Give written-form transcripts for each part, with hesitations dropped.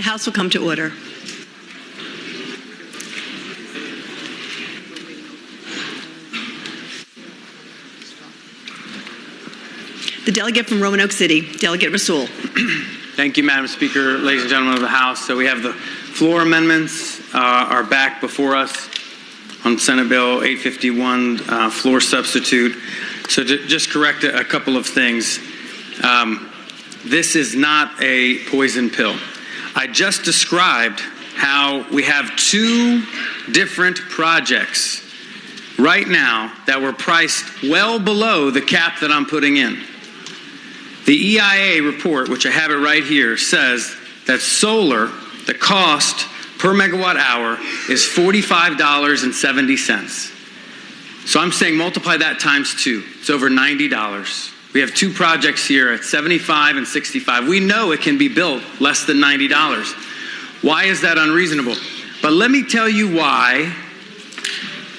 The House will come to order. The delegate from Roanoke City, Delegate Rasool. Thank you, Madam Speaker, ladies and gentlemen of the House. So we have the floor amendments are back before us on Senate Bill 851, floor substitute. So to just correct a couple of things, this is not a poison pill. I just described how we have two different projects right now that were priced well below the cap that I'm putting in. The EIA report, which I have it right here, says that solar, the cost per megawatt hour is $45.70. So I'm saying multiply that times two. It's over $90. We have two projects here at $75 and $65. We know it can be built less than $90. Why is that unreasonable? But let me tell you why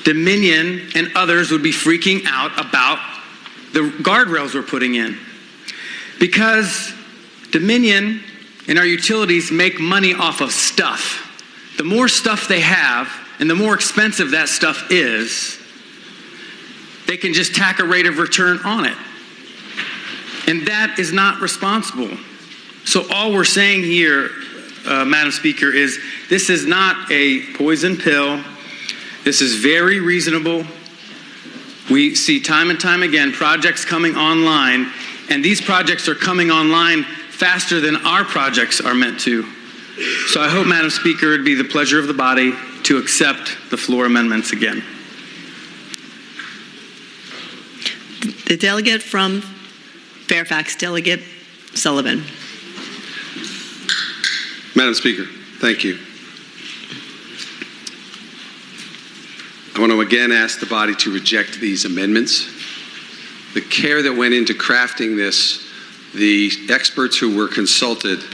Dominion and others would be freaking out about the guardrails we're putting in. Because Dominion and our utilities make money off of stuff. The more stuff they have and the more expensive that stuff is, they can just tack a rate of return on it. And that is not responsible. So all we're saying here, Madam Speaker, is this is not a poison pill. This is very reasonable. We see time and time again projects coming online, and these projects are coming online faster than our projects are meant to. So I hope, Madam Speaker, it would be the pleasure of the body to accept the floor amendments again. The delegate from Fairfax, Delegate Sullivan. Madam Speaker, thank you. I want to again ask the body to reject these amendments. The care that went into crafting this, the experts who were consulted,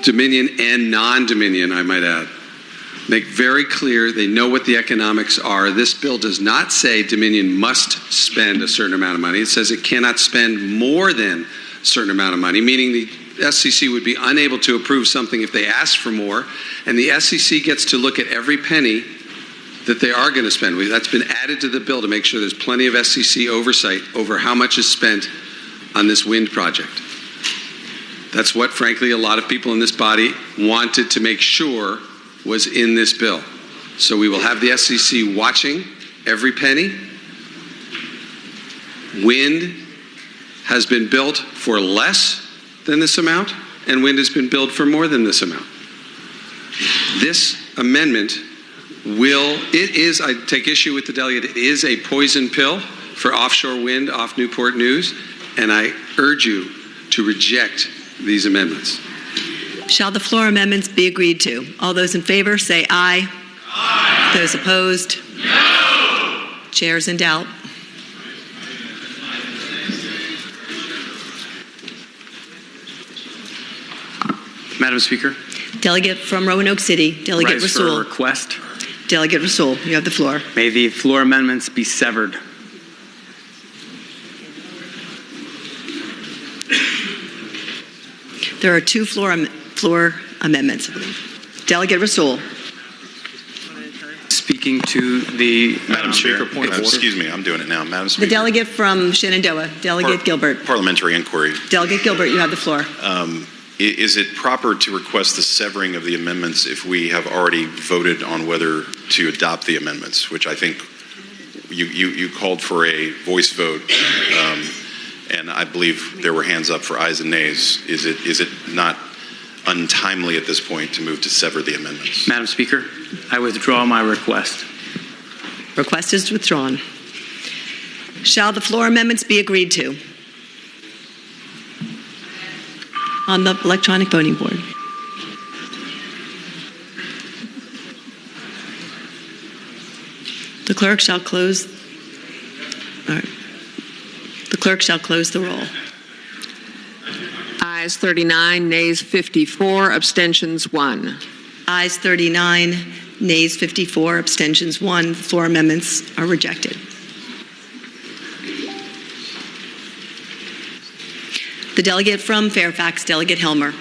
Dominion and non-Dominion, I might add, make very clear they know what the economics are. This bill does not say Dominion must spend a certain amount of money. It says it cannot spend more than a certain amount of money, meaning the SCC would be unable to approve something if they asked for more, and the SCC gets to look at every penny that they are going to spend. That's been added to the bill to make sure there's plenty of SCC oversight over how much is spent on this wind project. That's what, frankly, a lot of people in this body wanted to make sure was in this bill. So we will have the SCC watching every penny. Wind has been built for less than this amount, and wind has been built for more than this amount. This amendment I take issue with the delegate, it is a poison pill for offshore wind off Newport News, and I urge you to reject these amendments. Shall the floor amendments be agreed to? All those in favor say aye. Aye. Those opposed? No. Chairs in doubt. Madam Speaker. Delegate from Roanoke City, Delegate Rise for a Rasool. request. Delegate Rasool, you have the floor. May the floor amendments be severed. There are two floor amendments, I believe. Delegate Rasool. Speaking to the Madam Speaker, point of order. Excuse me, I'm doing it now. Madam Speaker. The delegate from Shenandoah, Delegate Gilbert. Parliamentary inquiry. Delegate Gilbert, you have the floor. Is it proper to request the severing of the amendments if we have already voted on whether to adopt the amendments, which I think you called for a voice vote, and I believe there were hands up for ayes and nays. Is it not untimely at this point to move to sever the amendments? Madam Speaker, I withdraw my request. Request is withdrawn. Shall the floor amendments be agreed to? On the electronic voting board. The clerk shall close. All right. The clerk shall close the roll. Ayes 39, nays 54, abstentions 1. Ayes 39, nays 54, abstentions 1. The floor amendments are rejected. The delegate from Fairfax, Delegate Helmer.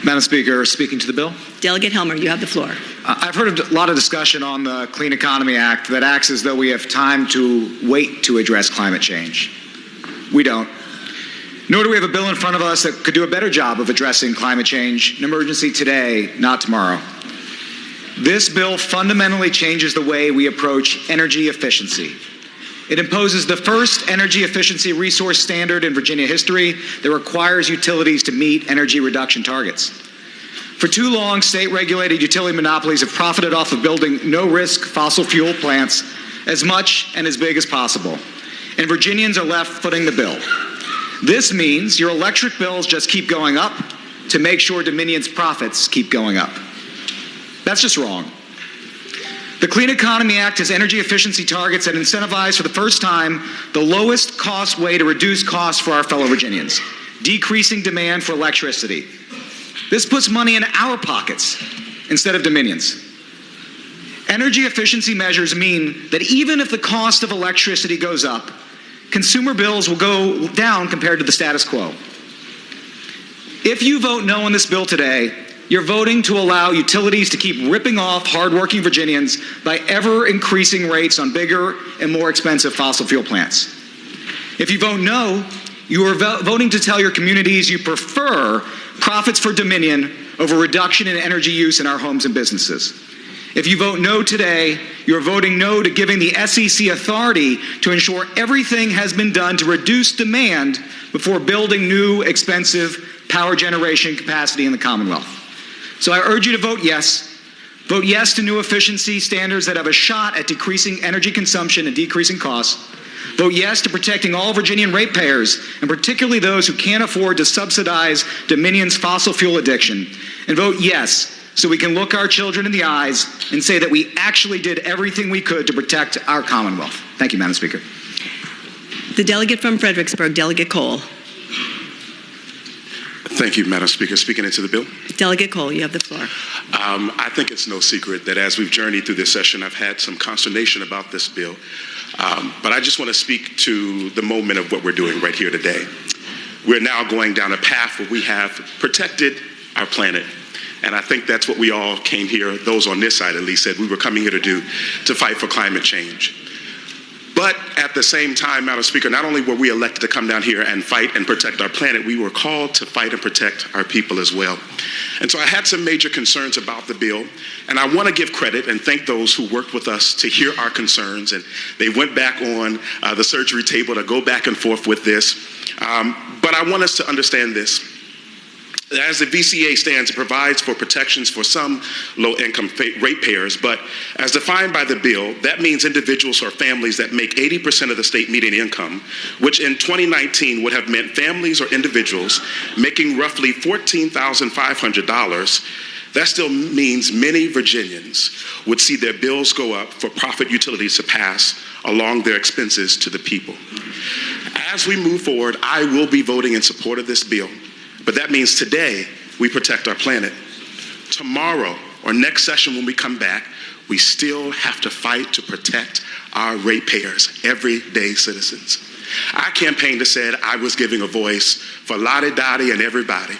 Madam Speaker, speaking to the bill. Delegate Helmer, you have the floor. I've heard a lot of discussion on the Clean Economy Act that acts as though we have time to wait to address climate change. We don't. Nor do we have a bill in front of us that could do a better job of addressing climate change, an emergency today, not tomorrow. This bill fundamentally changes the way we approach energy efficiency. It imposes the first energy efficiency resource standard in Virginia history that requires utilities to meet energy reduction targets. For too long, state-regulated utility monopolies have profited off of building no-risk fossil fuel plants as much and as big as possible, and Virginians are left footing the bill. This means your electric bills just keep going up to make sure Dominion's profits keep going up. That's just wrong. The Clean Economy Act has energy efficiency targets that incentivize for the first time the lowest cost way to reduce costs for our fellow Virginians, decreasing demand for electricity. This puts money in our pockets instead of Dominion's. Energy efficiency measures mean that even if the cost of electricity goes up, consumer bills will go down compared to the status quo. If you vote no on this bill today, you're voting to allow utilities to keep ripping off hardworking Virginians by ever-increasing rates on bigger and more expensive fossil fuel plants. If you vote no, you are voting to tell your communities you prefer profits for Dominion over reduction in energy use in our homes and businesses. If you vote no today, you are voting no to giving the SEC authority to ensure everything has been done to reduce demand before building new, expensive power generation capacity in the Commonwealth. So I urge you to vote yes. Vote yes to new efficiency standards that have a shot at decreasing energy consumption and decreasing costs. Vote yes to protecting all Virginian ratepayers, and particularly those who can't afford to subsidize Dominion's fossil fuel addiction. And vote yes so we can look our children in the eyes and say that we actually did everything we could to protect our Commonwealth. Thank you, Madam Speaker. The delegate from Fredericksburg, Delegate Cole. Thank you, Madam Speaker. Speaking into the bill. Delegate Cole, you have the floor. I think it's no secret that as we've journeyed through this session, I've had some consternation about this bill. But I just want to speak to the moment of what we're doing right here today. We're now going down a path where we have protected our planet. And I think that's what we all came here, those on this side at least, said we were coming here to do, to fight for climate change. But at the same time, Madam Speaker, not only were we elected to come down here and fight and protect our planet, we were called to fight and protect our people as well. And so I had some major concerns about the bill, and I want to give credit and thank those who worked with us to hear our concerns, and they went back on the surgery table to go back and forth with this. But I want us to understand this. As the VCEA stands, it provides for protections for some low-income ratepayers, but as defined by the bill, that means individuals or families that make 80% of the state median income, which in 2019 would have meant families or individuals making roughly $14,500. That still means many Virginians would see their bills go up for profit utilities to pass along their expenses to the people. As we move forward, I will be voting in support of this bill. But that means today we protect our planet. Tomorrow or next session when we come back, we still have to fight to protect our ratepayers, everyday citizens. Our campaign said I was giving a voice for Lottie Dottie and everybody,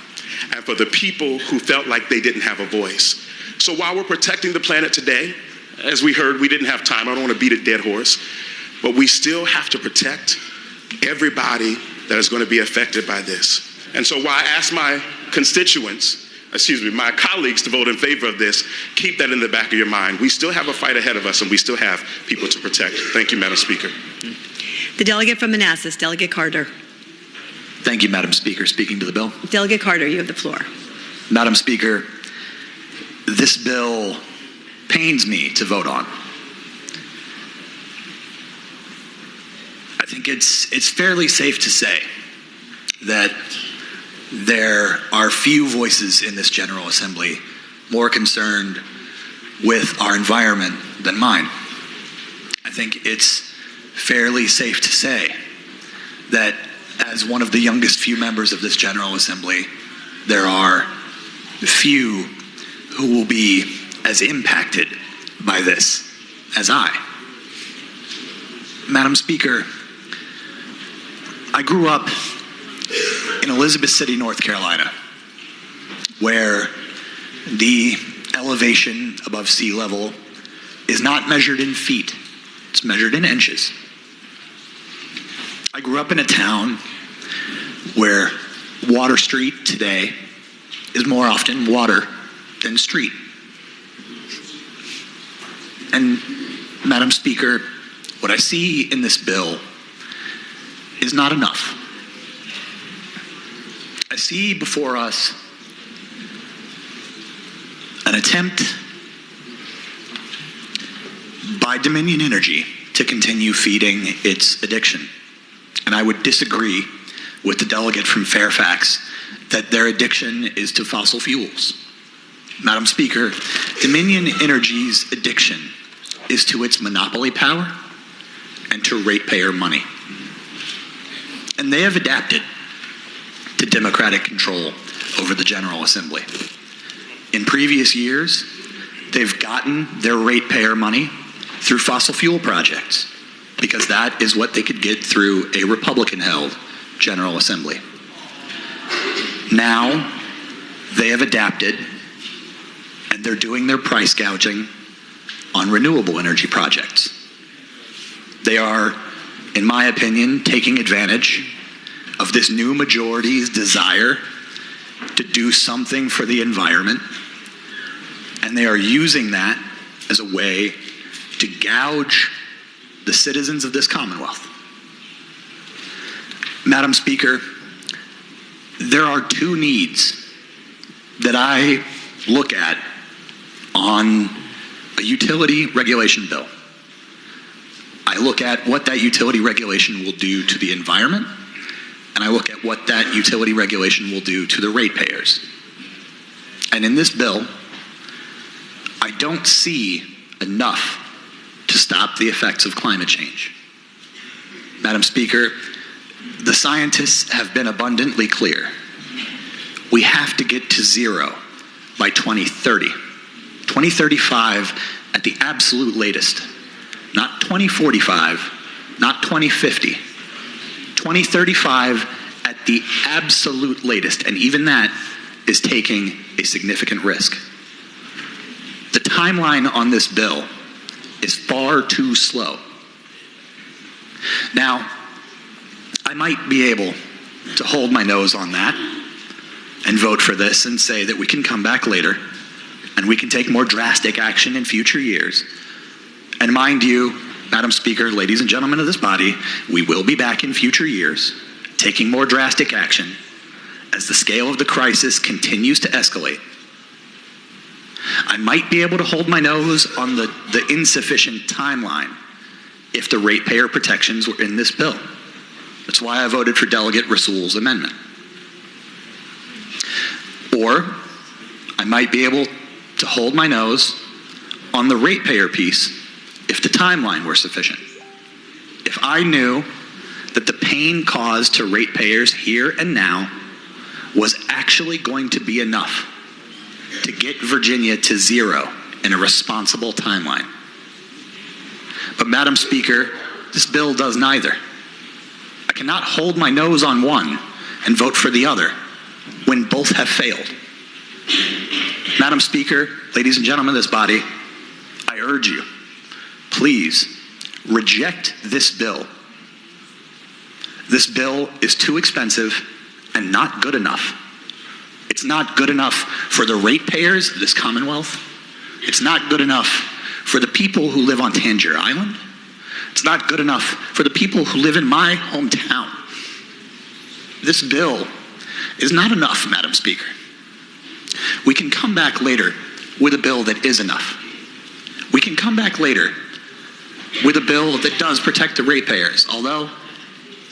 and for the people who felt like they didn't have a voice. So while we're protecting the planet today, as we heard, we didn't have time. I don't want to beat a dead horse, but we still have to protect everybody that is going to be affected by this. And so while I ask my my colleagues to vote in favor of this, keep that in the back of your mind. We still have a fight ahead of us, and we still have people to protect. Thank you, Madam Speaker. The delegate from Manassas, Delegate Carter. Thank you, Madam Speaker. Speaking to the bill. Delegate Carter, you have the floor. Madam Speaker, this bill pains me to vote on. I think it's fairly safe to say that there are few voices in this General Assembly more concerned with our environment than mine. I think it's fairly safe to say that as one of the youngest few members of this General Assembly, there are few who will be as impacted by this as I. Madam Speaker, I grew up in Elizabeth City, North Carolina, where the elevation above sea level is not measured in feet, it's measured in inches. I grew up in a town where Water Street today is more often water than street. And Madam Speaker, what I see in this bill is not enough. I see before us an attempt by Dominion Energy to continue feeding its addiction. And I would disagree with the delegate from Fairfax that their addiction is to fossil fuels. Madam Speaker, Dominion Energy's addiction is to its monopoly power and to ratepayer money. And they have adapted to Democratic control over the General Assembly. In previous years, they've gotten their ratepayer money through fossil fuel projects because that is what they could get through a Republican-held General Assembly. Now, they have adapted and they're doing their price gouging on renewable energy projects. They are, in my opinion, taking advantage of this new majority's desire to do something for the environment, and they are using that as a way to gouge the citizens of this Commonwealth. Madam Speaker, there are two needs that I look at on a utility regulation bill. I look at what that utility regulation will do to the environment, and I look at what that utility regulation will do to the ratepayers. And in this bill, I don't see enough to stop the effects of climate change. Madam Speaker, the scientists have been abundantly clear. We have to get to zero by 2030. 2035 at the absolute latest. Not 2045, not 2050. 2035 at the absolute latest, and even that is taking a significant risk. The timeline on this bill is far too slow. Now, I might be able to hold my nose on that and vote for this and say that we can come back later and we can take more drastic action in future years. And mind you, Madam Speaker, ladies and gentlemen of this body, we will be back in future years taking more drastic action as the scale of the crisis continues to escalate. I might be able to hold my nose on the insufficient timeline if the ratepayer protections were in this bill. That's why I voted for Delegate Rasool's amendment. Or I might be able to hold my nose on the ratepayer piece if the timeline were sufficient. If I knew that the pain caused to ratepayers here and now was actually going to be enough to get Virginia to zero in a responsible timeline. But Madam Speaker, this bill does neither. I cannot hold my nose on one and vote for the other when both have failed. Madam Speaker, ladies and gentlemen of this body, I urge you, please reject this bill. This bill is too expensive and not good enough. It's not good enough for the ratepayers of this Commonwealth. It's not good enough for the people who live on Tangier Island. It's not good enough for the people who live in my hometown. This bill is not enough, Madam Speaker. We can come back later with a bill that is enough. We can come back later with a bill that does protect the ratepayers, although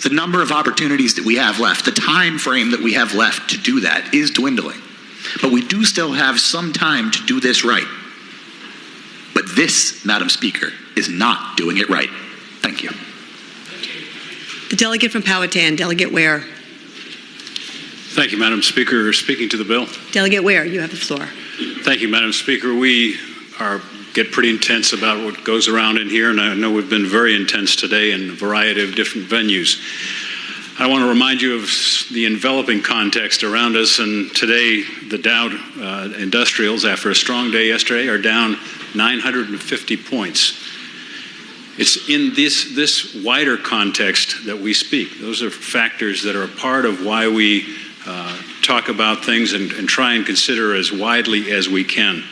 the number of opportunities that we have left, the time frame that we have left to do that is dwindling. But we do still have some time to do this right. But this, Madam Speaker, is not doing it right. Thank you. The delegate from Powhatan, Delegate Ware. Thank you, Madam Speaker. Speaking to the bill. Delegate Ware, you have the floor. Thank you, Madam Speaker. We get pretty intense about what goes around in here, and I know we've been very intense today in a variety of different venues. I want to remind you of the enveloping context around us, and today the Dow Industrials, after a strong day yesterday, are down 950 points. It's in this wider context that we speak. Those are factors that are a part of why we talk about things and try and consider as widely as we can.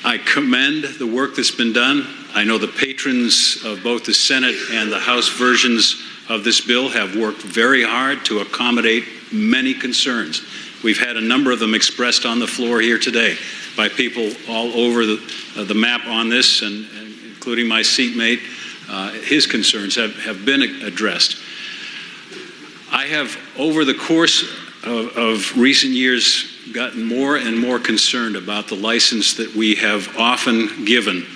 I commend the work that's been done. I know the patrons of both the Senate and the House versions of this bill have worked very hard to accommodate many concerns. We've had a number of them expressed on the floor here today by people all over the map on this, and including my seatmate. His concerns have been addressed. I have, over the course of recent years, gotten more and more concerned about the license that we have often given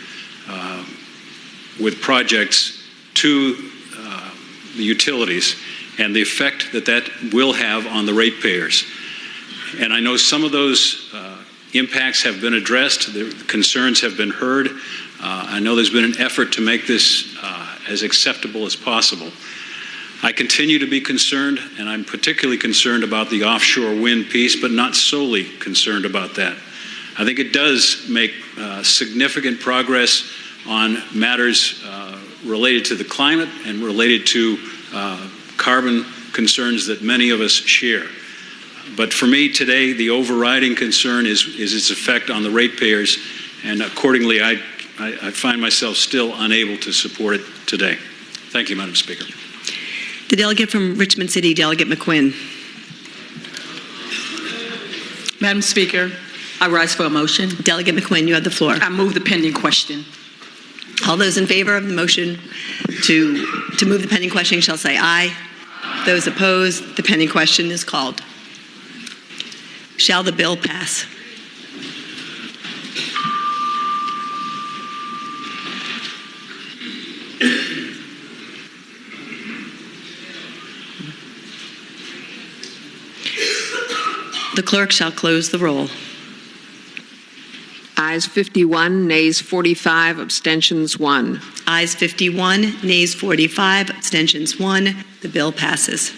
with projects to the utilities and the effect that will have on the ratepayers. And I know some of those impacts have been addressed, the concerns have been heard. I know there's been an effort to make this as acceptable as possible. I continue to be concerned, and I'm particularly concerned about the offshore wind piece, but not solely concerned about that. I think it does make significant progress on matters related to the climate and related to carbon concerns that many of us share. But for me today, the overriding concern is its effect on the ratepayers, and accordingly, I find myself still unable to support it today. Thank you, Madam Speaker. The delegate from Richmond City, Delegate McQuinn. Madam Speaker, I rise for a motion. Delegate McQuinn, you have the floor. I move the pending question. All those in favor of the motion to move the pending question shall say aye. Those opposed, the pending question is called. Shall the bill pass? The clerk shall close the roll. Ayes 51, nays 45, abstentions 1. Ayes 51, nays 45, abstentions 1. The bill passes.